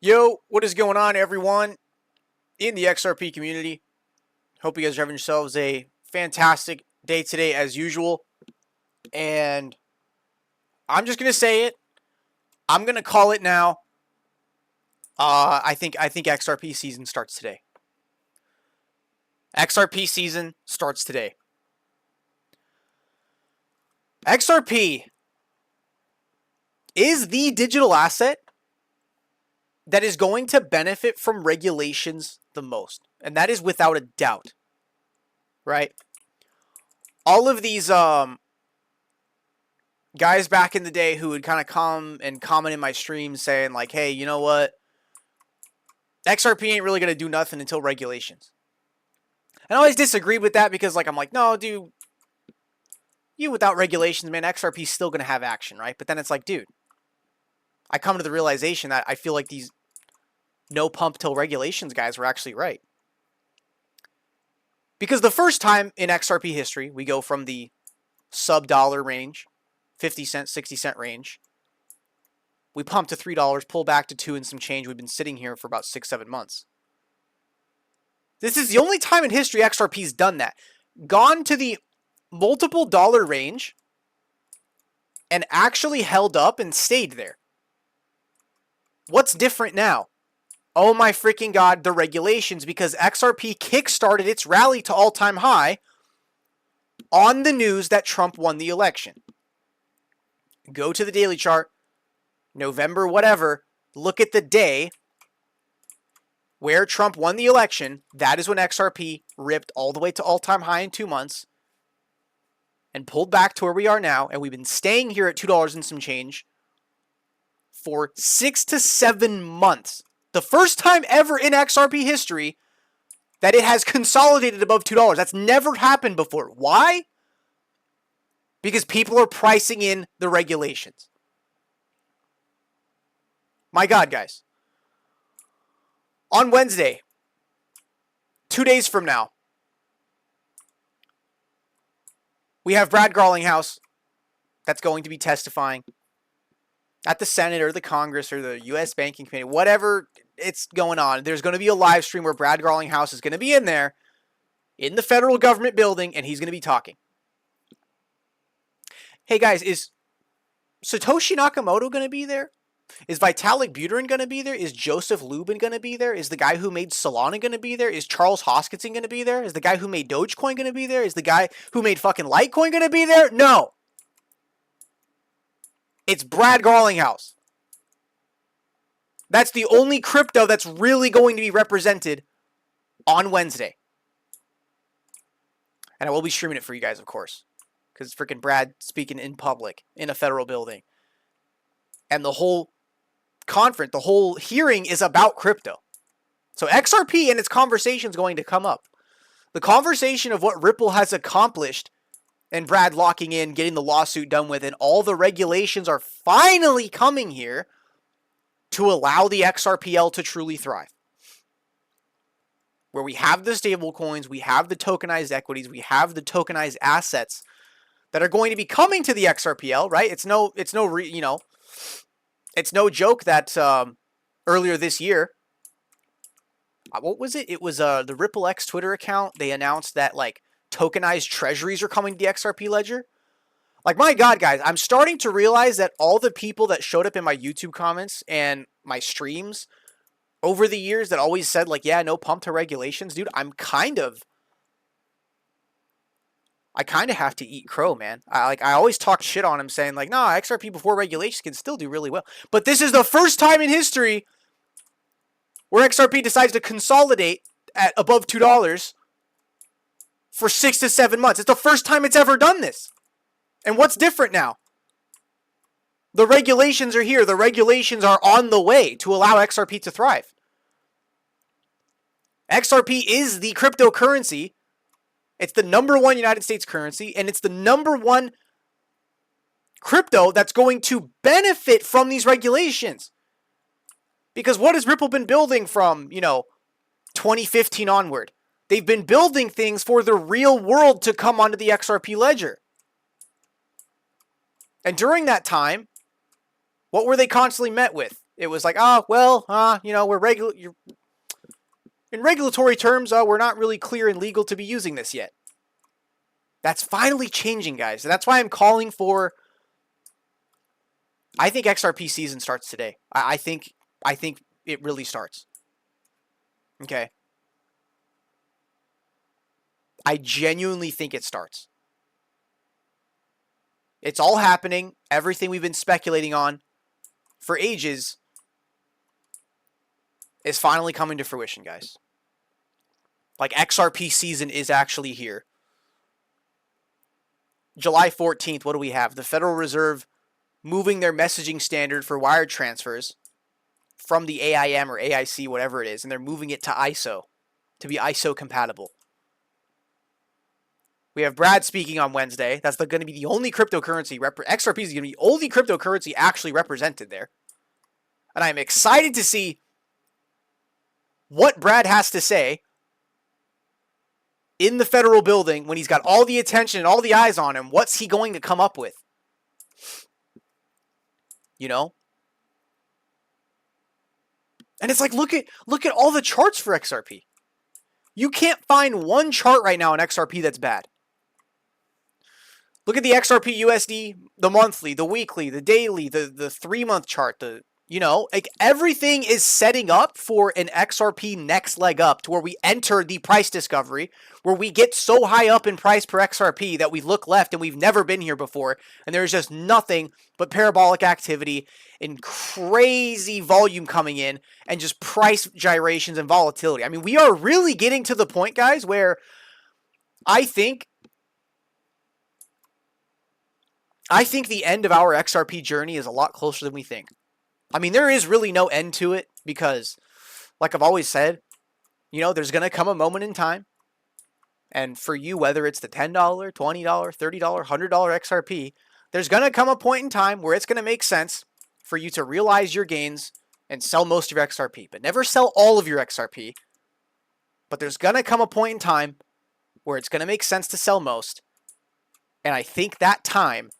Yo, what is going on, everyone in the XRP community? Hope you guys are having yourselves a fantastic day today, as usual. And I'm just gonna say it. I'm gonna call it now. I think XRP season starts today. XRP season starts today. XRP is the digital asset that is going to benefit from regulations the most. And that is without a doubt. Right? All of these guys back in the day who would kind of come and comment in my stream saying like, hey, you know what? XRP ain't really going to do nothing until regulations. And I always disagreed with that because like I'm like, no, dude, you without regulations, man, XRP's still going to have action, right? But then it's like, dude, I come to the realization that I feel like these no pump till regulations guys were actually right. Because the first time in XRP history, we go from the sub-dollar range, 50 cent, 60 cent range. We pumped to $3, pull back to 2 and some change. We've been sitting here for about 6-7 months. This is the only time in history XRP's done that. Gone to the multiple dollar range and actually held up and stayed there. What's different now? Oh my freaking god, the regulations, because XRP kickstarted its rally to all-time high on the news that Trump won the election. Go to the daily chart, November whatever, look at the day where Trump won the election. That is when XRP ripped all the way to all-time high in 2 months and pulled back to where we are now, and we've been staying here at $2 and some change for 6 to 7 months. The first time ever in XRP history that it has consolidated above $2. That's never happened before. Why? Because people are pricing in the regulations. My God, guys. On Wednesday, 2 days from now, we have Brad Garlinghouse that's going to be testifying at the Senate or the Congress or the U.S. Banking Committee, whatever it's going on. There's going to be a live stream where Brad Garlinghouse is going to be in there in the federal government building, and he's going to be talking. Hey, guys, is Satoshi Nakamoto going to be there? Is Vitalik Buterin going to be there? Is Joseph Lubin going to be there? Is the guy who made Solana going to be there? Is Charles Hoskinson going to be there? Is the guy who made Dogecoin going to be there? Is the guy who made fucking Litecoin going to be there? No. It's Brad Garlinghouse. That's the only crypto that's really going to be represented on Wednesday. And I will be streaming it for you guys, of course. Because it's freaking Brad speaking in public in a federal building. And the whole conference, the whole hearing is about crypto. So XRP and its conversation is going to come up. The conversation of what Ripple has accomplished and Brad locking in, getting the lawsuit done with, and all the regulations are finally coming here to allow the XRPL to truly thrive. Where we have the stable coins, we have the tokenized equities, we have the tokenized assets that are going to be coming to the XRPL, right? It's no joke that earlier this year, what was it? It was the Ripple X Twitter account. They announced that like tokenized treasuries are coming to the XRP ledger. Like, my God, guys, I'm starting to realize that all the people that showed up in my YouTube comments and my streams over the years that always said, like, yeah, no pump to regulations, dude, I kind of have to eat crow, man. I always talk shit on him saying, like, nah, XRP before regulations can still do really well. But this is the first time in history where XRP decides to consolidate at above $2 for 6 to 7 months. It's the first time it's ever done this. And what's different now? The regulations are here. The regulations are on the way to allow XRP to thrive. XRP is the cryptocurrency. It's the #1 United States currency, and it's the #1 crypto that's going to benefit from these regulations. Because what has Ripple been building from, 2015 onward? They've been building things for the real world to come onto the XRP ledger. And during that time, what were they constantly met with? it was like, oh, well, we're in regulatory terms, we're not really clear and legal to be using this yet. That's finally changing, guys. And that's why I'm calling for, I think XRP season starts today. I think it really starts. Okay. I genuinely think it starts. It's all happening. Everything we've been speculating on for ages is finally coming to fruition, guys. Like, XRP season is actually here. July 14th, what do we have? The Federal Reserve moving their messaging standard for wire transfers from the AIM or AIC, whatever it is, and they're moving it to ISO, to be ISO compatible. We have Brad speaking on Wednesday. That's going to be the only cryptocurrency. XRP is going to be the only cryptocurrency actually represented there. And I'm excited to see what Brad has to say in the federal building when he's got all the attention and all the eyes on him. What's he going to come up with? You know? And it's like, look at all the charts for XRP. You can't find one chart right now in XRP that's bad. Look at the XRP USD, the monthly, the weekly, the daily, the 3-month chart, like everything is setting up for an XRP next leg up to where we enter the price discovery, where we get so high up in price per XRP that we look left and we've never been here before, and there's just nothing but parabolic activity and crazy volume coming in and just price gyrations and volatility. I mean, we are really getting to the point, guys, where I think the end of our XRP journey is a lot closer than we think. I mean, there is really no end to it because, like I've always said, there's going to come a moment in time. And for you, whether it's the $10, $20, $30, $100 XRP, there's going to come a point in time where it's going to make sense for you to realize your gains and sell most of your XRP. But never sell all of your XRP. But there's going to come a point in time where it's going to make sense to sell most. And I think that time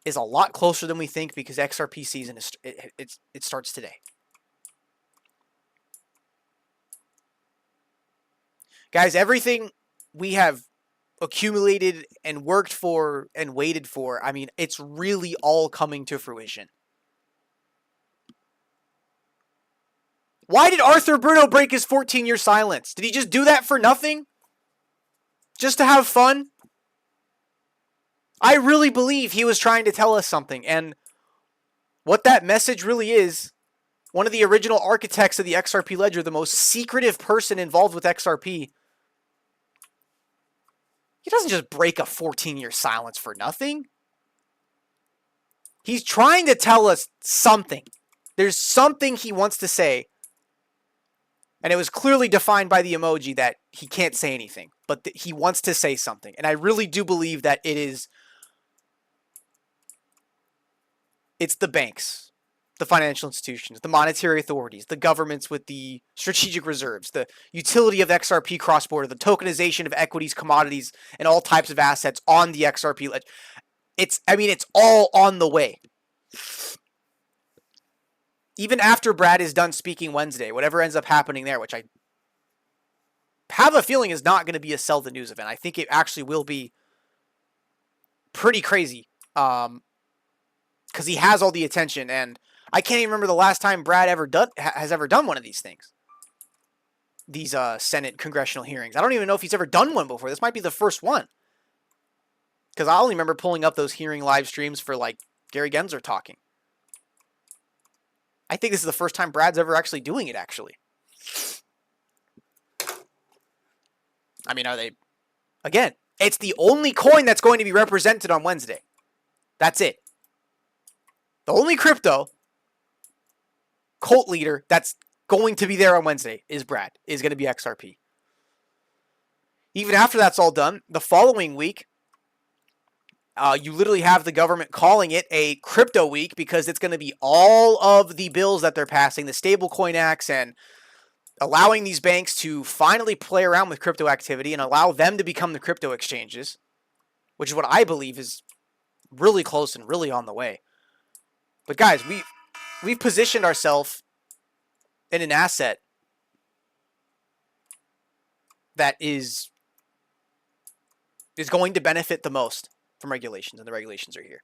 is a lot closer than we think because XRP season it starts today. Guys, everything we have accumulated and worked for and waited for, I mean, it's really all coming to fruition. Why did Arthur Bruno break his 14-year silence? Did he just do that for nothing? Just to have fun? I really believe he was trying to tell us something, and what that message really is, one of the original architects of the XRP ledger, the most secretive person involved with XRP, he doesn't just break a 14-year silence for nothing. He's trying to tell us something. There's something he wants to say, and it was clearly defined by the emoji that he can't say anything, but he wants to say something, and I really do believe that it's the banks, the financial institutions, the monetary authorities, the governments with the strategic reserves, the utility of XRP cross-border, the tokenization of equities, commodities, and all types of assets on the XRP ledger. It's all on the way. Even after Brad is done speaking Wednesday, whatever ends up happening there, which I have a feeling is not going to be a sell the news event. I think it actually will be pretty crazy. Because he has all the attention, and I can't even remember the last time Brad has ever done one of these things. These Senate congressional hearings. I don't even know if he's ever done one before. This might be the first one. Because I only remember pulling up those hearing live streams for, like, Gary Gensler talking. I think this is the first time Brad's ever actually doing it, actually. I mean, are they... Again, it's the only coin that's going to be represented on Wednesday. That's it. The only crypto cult leader that's going to be there on Wednesday is Brad, is going to be XRP. Even after that's all done, the following week, you literally have the government calling it a crypto week because it's going to be all of the bills that they're passing, the stablecoin acts, and allowing these banks to finally play around with crypto activity and allow them to become the crypto exchanges, which is what I believe is really close and really on the way. But guys, we've positioned ourselves in an asset that is going to benefit the most from regulations, and the regulations are here.